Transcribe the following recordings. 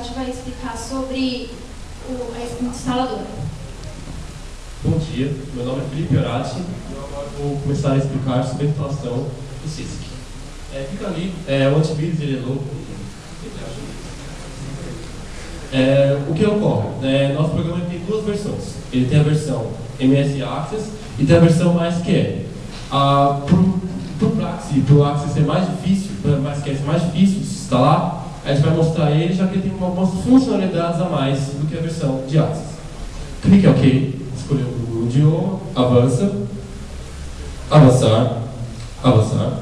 Orati vai explicar sobre a instaladora. Bom dia, meu nome é Felipe Orati e eu agora vou começar a explicar sobre a instalação do CISC. Fica ali, o antivírus ele é louco. O que ocorre? Nosso programa tem duas versões. Ele tem a versão MS Access e tem a versão MySQL. Para o Access ser mais difícil, para o MySQL ser mais difícil de se instalar, a gente vai mostrar ele, já que ele tem algumas funcionalidades a mais do que a versão de Access. Clique em OK, escolher o idioma, avança, avançar, avançar.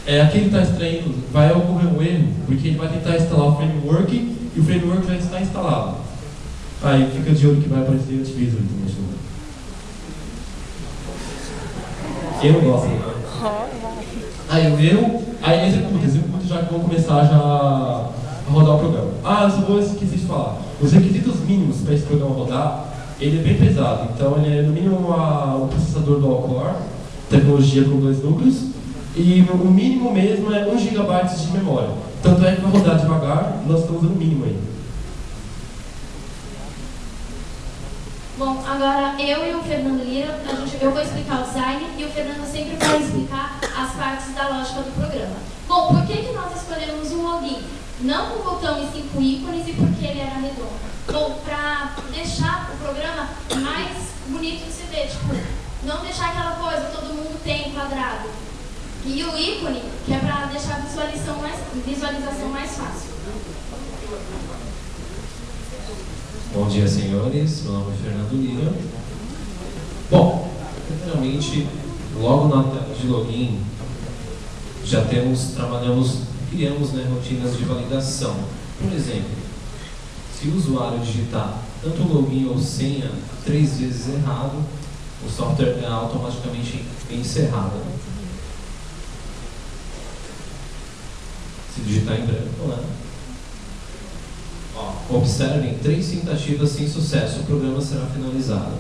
Aqui ele está extraindo, vai ocorrer um erro, porque ele vai tentar instalar o framework e o framework já está instalado. Aí fica de olho que vai aparecer o antivírus ali também. Eu não gosto. Aí o erro, aí executa já que vão começar já a rodar o programa. Eu só vou esquecer de falar. Os requisitos mínimos para esse programa rodar, ele é bem pesado. Então ele é no mínimo um processador dual-core, tecnologia com 2 núcleos, e o mínimo mesmo é 1 GB de memória. Tanto é que vai rodar devagar, nós estamos no mínimo aí. Bom, agora eu e o Fernando Lira, eu vou explicar o design e o Fernando sempre vai explicar as partes da lógica do programa. Bom, por que nós escolhemos um login? Não com botão e 5 ícones e porque ele era redondo. Bom, para deixar o programa mais bonito de se ver, tipo, não deixar aquela coisa que todo mundo tem quadrado. E o ícone, que é para deixar a visualização mais fácil. Bom dia, senhores. Meu nome é Fernando Lira. Bom, primeiramente, logo na tela de login, já criamos rotinas de validação. Por exemplo, se o usuário digitar tanto login ou senha 3 vezes errado, o software é automaticamente encerrado. Se digitar em branco, observem 3 tentativas sem sucesso, o programa será finalizado.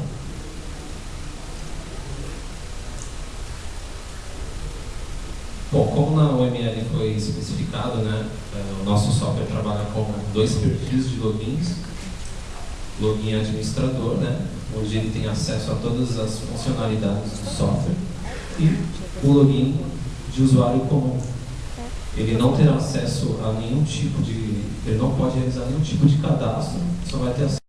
Bom, como na OML foi especificado, o nosso software trabalha com 2 perfis de logins. Login administrador, onde ele tem acesso a todas as funcionalidades do software, e o login de usuário comum. Ele não terá acesso a nenhum tipo de... Ele não pode realizar nenhum tipo de cadastro, só vai ter acesso